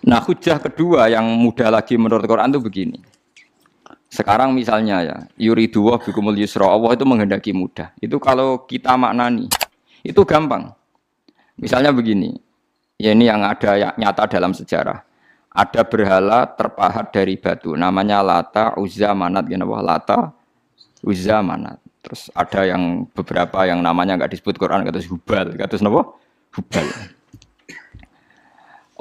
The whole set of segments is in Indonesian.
Nah, hujah kedua yang mudah lagi menurut Quran itu begini. Sekarang misalnya ya, yuridu wa bikumul yusra, Allah itu menghendaki mudah. Itu kalau kita maknani, itu gampang. Misalnya begini, ya ini yang ada ya, nyata dalam sejarah. Ada berhala terpahat dari batu, namanya Lata, Uzza, Manat, gitu, Lata, Uzza, Manat. Terus ada yang beberapa yang namanya nggak disebut Quran, kata Hubal, kata apa? Hubal.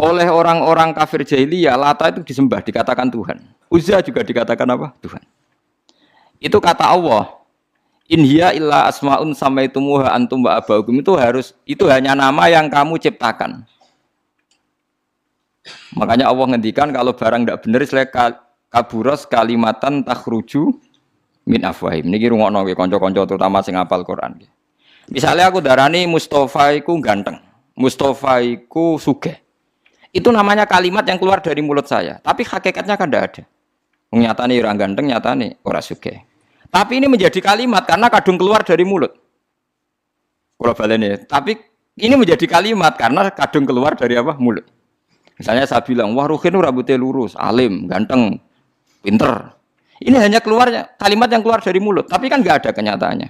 Oleh orang-orang kafir jahiliyah, Lata itu disembah, dikatakan Tuhan. Uzza juga dikatakan apa? Tuhan. Itu kata Allah. In hiya illa asmaun samaitumuha antum wa abaukum, itu hanya nama yang kamu ciptakan. Makanya Allah ngendikan kalau barang tidak benar istilah kaburos kalimatan takhruju min afwahim. Niki rungokno nggih kanca-kanca terutama sing hafal Quran. Misalnya aku darani Mustafa iku ganteng, Mustafa iku sugih. Itu namanya kalimat yang keluar dari mulut saya, tapi hakikatnya kan tidak ada. Nyatane ora ganteng, nyatane ora sugih. Tapi ini menjadi kalimat karena kadung keluar dari mulut. Kula baleni, tapi ini menjadi kalimat karena kadung keluar dari apa? Mulut. Misalnya saya bilang, wah Ruhin rambutnya lurus, alim, ganteng, pinter. Ini hanya keluarnya kalimat yang keluar dari mulut, tapi kan nggak ada kenyataannya.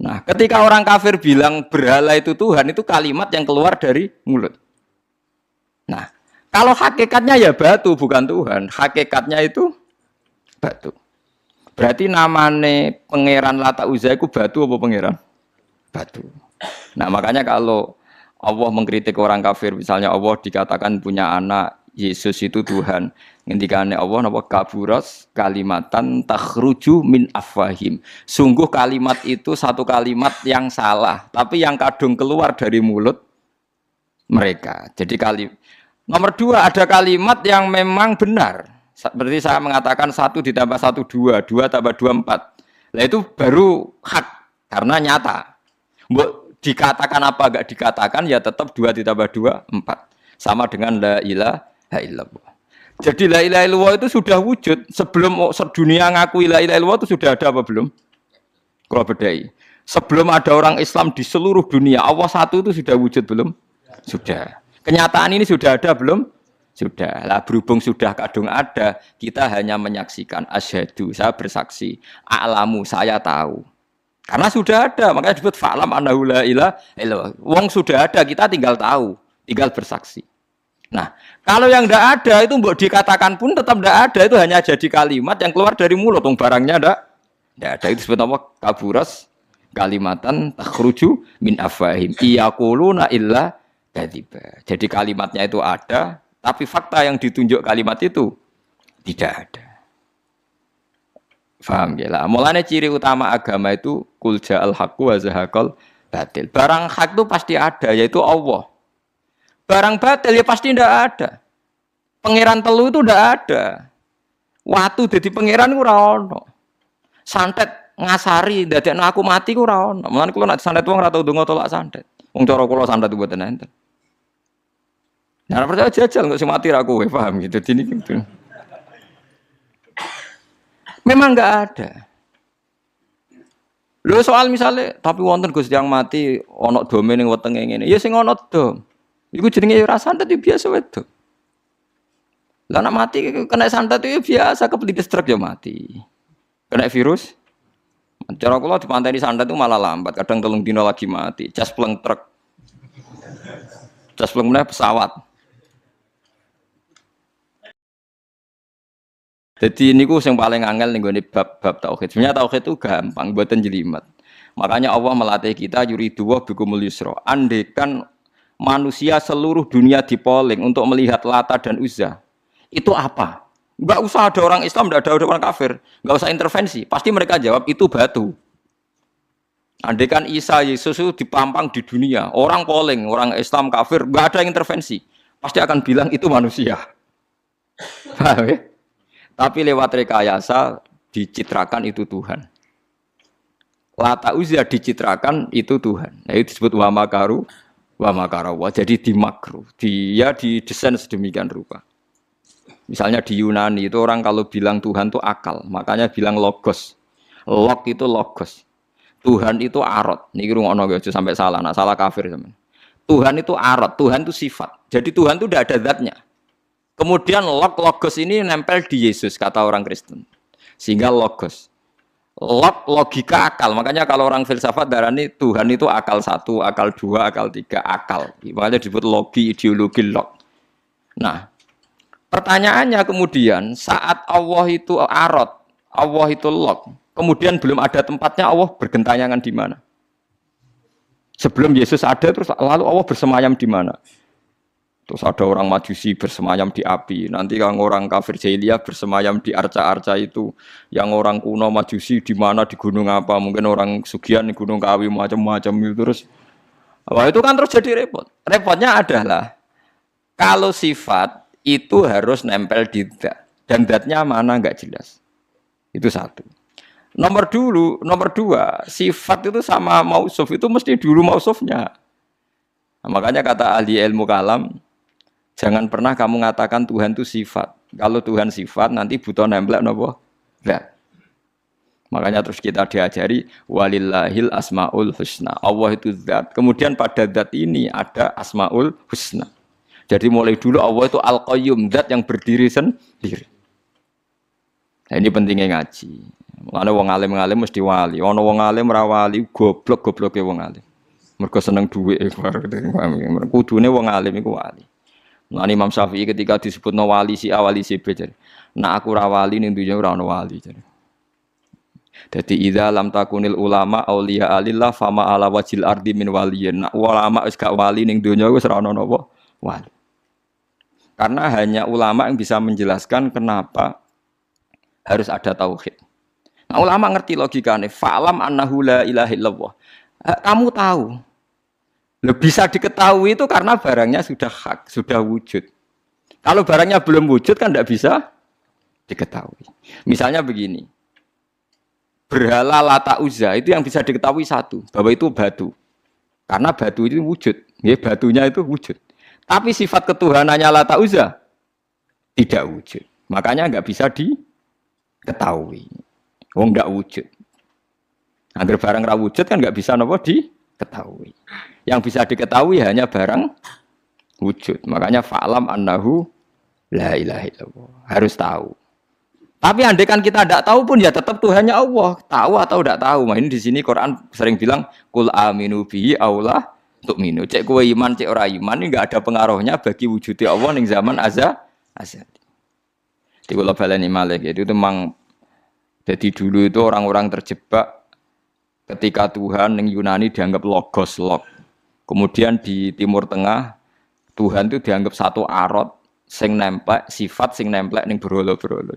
Nah, ketika orang kafir bilang berhala itu Tuhan, itu kalimat yang keluar dari mulut. Nah, kalau hakikatnya ya batu bukan Tuhan, hakikatnya itu batu. Berarti namane pangeran Lata Uzza itu batu apa pangeran? Batu. Nah, makanya kalau Allah mengkritik orang kafir, misalnya Allah dikatakan punya anak, Yesus itu Tuhan. Ngendikane Allah napa kaburas kalimatan takhruju min afwahim. Sungguh kalimat itu satu kalimat yang salah, tapi yang kadung keluar dari mulut mereka. Jadi nomor dua, ada kalimat yang memang benar. Seperti saya mengatakan 1 ditambah 1 2, 2 tambah 2 4. Nah itu baru hak karena nyata. Dikatakan apa enggak dikatakan ya tetap 2 ditambah 2 4. Sama dengan la ilaha illallah. Jadi la ilaha illallah itu sudah wujud sebelum sedunia ngakui la ilaha illallah itu sudah ada apa belum? Kalau bedai. Sebelum ada orang Islam di seluruh dunia, Allah satu itu sudah wujud belum? Sudah. Kenyataan ini sudah ada belum? Sudah. Lah berhubung sudah kadung ada, kita hanya menyaksikan asyhadu, saya bersaksi, a'lamu, saya tahu. Karena sudah ada, makanya disebut fa'lam annahu la ilaha illallah. Wong sudah ada, kita tinggal tahu, tinggal bersaksi. Nah, kalau yang tidak ada itu mbok dikatakan pun tetap tidak ada, itu hanya jadi kalimat yang keluar dari mulut, wong barangnya tidak ada. Itu disebut apa? Kaburas kalimatan takhruju min afwahim. Iyaquluna illa kadiba. Jadi kalimatnya itu ada, tapi fakta yang ditunjuk kalimat itu tidak ada. Faham ya lah. Mulanya ciri utama agama itu kul ja'al haqqu wa zahaqal batil. Barang hak itu pasti ada, yaitu Allah. Barang batil ya pasti tidak ada. Pangeran telu itu tidak ada. Watu jadi pangeran ora ono. Santet ngasari dadekno aku mati ku ora ono. Mulane kula nek santet wong ora tau ndonga tolak santet. Wong cara kula santet mboten enten. Nah, percaya jajal nggak sih mati aku, paham gitu. Ini gitu. Memang nggak ada. Lo soal misalnya, tapi wonten Gus yang mati, onok domen yang wetenge ngene. Ya sing ono dom. Iku jenenge ora santet biasa wedo. Lah nek mati kena santet itu biasa kepelitis truk ya mati. Kena virus. Cara kula dipanteni santet itu malah lambat, kadang 3 dina lagi mati. Cas pleng truk. Cas pleng meneh pesawat. Jadi ini yang paling angel nih bab tauhid. Sebenarnya tauhid itu gampang, buatan jelimet. Makanya Allah melatih kita yuridu wa bikumul yusra. Andekan manusia seluruh dunia dipoling untuk melihat Lata dan Uzza, itu apa? Enggak usah ada orang Islam, enggak ada orang kafir, enggak usah intervensi. Pasti mereka jawab itu batu. Andekan Isa Yesus itu dipampang di dunia, orang poling, orang Islam kafir, enggak ada yang intervensi. Pasti akan bilang itu manusia. Paham ya? Tapi lewat rekayasa dicitrakan itu Tuhan. Lata Uzza dicitrakan itu Tuhan. Nah, itu disebut wa makaru wa makarawa. Jadi dimakru. Dia didesain sedemikian rupa. Misalnya di Yunani itu orang kalau bilang Tuhan itu akal, makanya bilang logos. Log itu logos. Tuhan itu arot. Niki rungokno aja sampai salah, nah salah kafir sampean. Tuhan itu arot, Tuhan itu sifat. Jadi Tuhan itu tidak ada zatnya. Kemudian logos ini nempel di Yesus, kata orang Kristen. Sehingga logos. Logika akal. Makanya kalau orang filsafat darani Tuhan itu akal 1, akal 2, akal 3, akal. Makanya disebut logi, ideologi, log. Nah, pertanyaannya kemudian saat Allah itu arot, Allah itu log, kemudian belum ada tempatnya, Allah bergentayangan di mana? Sebelum Yesus ada, terus lalu Allah bersemayam di mana? Terus ada orang Majusi bersemayam di api. Nanti yang orang kafir jahiliyah bersemayam di arca-arca itu. Yang orang kuno Majusi di mana, di gunung apa? Mungkin orang Sugian di gunung Kawi macam-macam itu terus. Wah, itu kan terus jadi repot. Repotnya adalah kalau sifat itu harus nempel di dat. Dan datnya mana nggak jelas. Itu satu. Nomor dua, sifat itu sama mausuf itu mesti dulu mausufnya. Nah, makanya kata ahli ilmu kalam, jangan pernah kamu mengatakan Tuhan itu sifat. Kalau Tuhan sifat nanti butuh nempel nopo? Enggak. Makanya terus kita diajari walillahil asmaul husna. Allah itu zat. Kemudian pada zat ini ada asmaul husna. Jadi mulai dulu Allah itu al-qayyum, zat yang berdiri sendiri. Nah, ini pentingnya ngaji. Ana wong alim-alim mesti wali. Ana wong alim ra wali, goblok-gobloke wong alim. Mergo seneng dhuwit. Kudune wong alim iku wali. Lan Imam Syafi'i ketika disebutno wali si A wali si B jare. Nak aku ra wali ning dunya ora ana wali jare. Dadi idza lam takunil ulama auliya alillah fama ala wajil ardi min waliyin. Nak ulama wis gak wali ning dunya wis ora ana napa wali. Karena hanya ulama yang bisa menjelaskan kenapa harus ada tauhid. Nah, ulama ngerti logikanya. Fa'lam annahu la ilaha illallah. Kamu tahu. Bisa diketahui itu karena barangnya sudah hak, sudah wujud. Kalau barangnya belum wujud kan tidak bisa diketahui. Misalnya begini. Berhala Lata Uzza itu yang bisa diketahui satu, bahwa itu batu. Karena batu itu wujud. Ya, batunya itu wujud. Tapi sifat ketuhanannya Lata Uzza tidak wujud. Makanya nggak bisa diketahui. Wong nggak wujud. Agar barang ra wujud kan nggak bisa nopo diketahui. Yang bisa diketahui hanya barang wujud. Makanya fa'lam annahu la ilaha illallah. Harus tahu. Tapi andai kan kita tidak tahu pun ya tetap Tuhannya Allah. Tahu atau tidak tahu. Nah, ini di sini Quran sering bilang kul aminu bihi aula tu'minu. Cek kowe iman, cek ora iman ini enggak ada pengaruhnya bagi wujudnya Allah ning zaman azali. Di kula baleni malih itu memang. Jadi dulu itu orang-orang terjebak ketika Tuhan yang Yunani dianggap logos, log. Kemudian di Timur Tengah Tuhan itu dianggap satu arot sing nemplek, sifat sing nemplek ning berhala-berhala.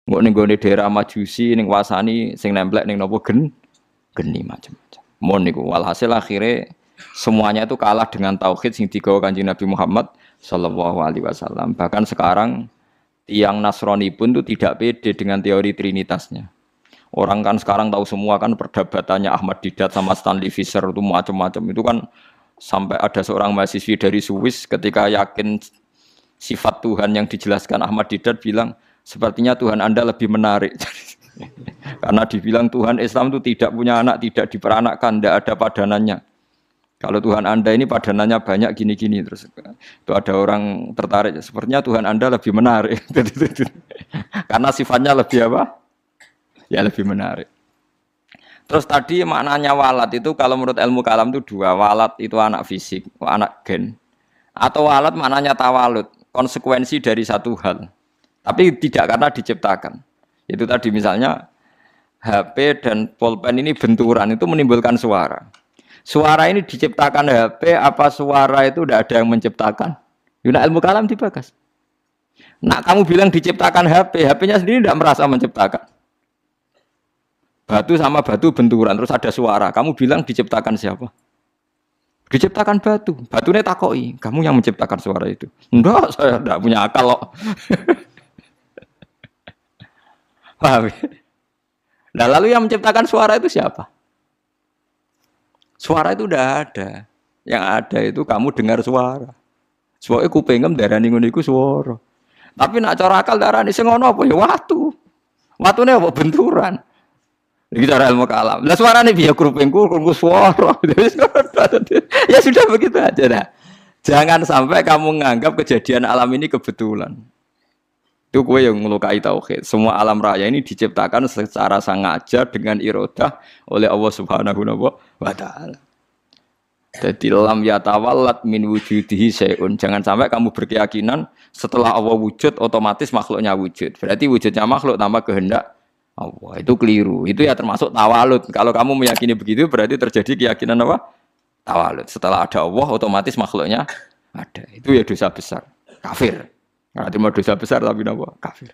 Engko ning gone daerah Majusi ning wasani sing nemplek ning napa geni macam-macam. Mon niku walhasil akhirnya semuanya itu kalah dengan tauhid sing digawa Kanjeng Nabi Muhammad sallallahu alaihi wasallam. Bahkan sekarang tiang Nasrani pun itu tidak pede dengan teori trinitasnya. Orang kan sekarang tahu semua kan perdebatannya Ahmad Didat sama Stanley Fischer itu macam-macam. Itu kan sampai ada seorang mahasiswi dari Swiss ketika yakin sifat Tuhan yang dijelaskan Ahmad Didat bilang, sepertinya Tuhan Anda lebih menarik. Karena dibilang Tuhan Islam itu tidak punya anak, tidak diperanakkan, tidak ada padanannya. Kalau Tuhan Anda ini padanannya banyak gini-gini terus itu ada orang tertarik. Sepertinya Tuhan Anda lebih menarik. Karena sifatnya lebih apa? Ya lebih menarik. Terus tadi maknanya walad itu kalau menurut ilmu kalam itu dua. Walad itu anak fisik, anak gen. Atau walad maknanya tawalud, konsekuensi dari satu hal. Tapi tidak karena diciptakan. Itu tadi misalnya HP dan pulpen ini benturan itu menimbulkan suara. Suara ini diciptakan HP, apa suara itu tidak ada yang menciptakan? Yuna ilmu kalam dibagas. Nah kamu bilang diciptakan HP, HP-nya sendiri tidak merasa menciptakan. Batu sama batu benturan, terus ada suara. Kamu bilang diciptakan siapa? Diciptakan batu. Batunya takoi, kamu yang menciptakan suara itu. Enggak, saya tidak punya akal loh. Paham? Nah lalu yang menciptakan suara itu siapa? Suara itu udah ada. Yang ada itu kamu dengar suara. Soalnya kupingem darani ngono iku suara. Tapi nak cara akal darani sing ngono apa ya watu. Watune apa benturan. Iki cara ilmu kalam. Lah suarane piye kruping suara. Ya sudah begitu aja dah. Jangan sampai kamu menganggap kejadian alam ini kebetulan. Itu gue yang melukai tauhid. Semua alam raya ini diciptakan secara sengaja dengan irodah oleh Allah Subhanahu wa taala. Jadi lam yatawallat min wujudihi syai'un. Jangan sampai kamu berkeyakinan setelah Allah wujud otomatis makhluknya wujud. Berarti wujudnya makhluk tanpa kehendak Allah. Itu keliru. Itu ya termasuk tawalud. Kalau kamu meyakini begitu berarti terjadi keyakinan apa? Tawalud. Setelah ada Allah otomatis makhluknya ada. Itu ya dosa besar. Kafir. Nah, terima dosa besar tapi apa? Kafir.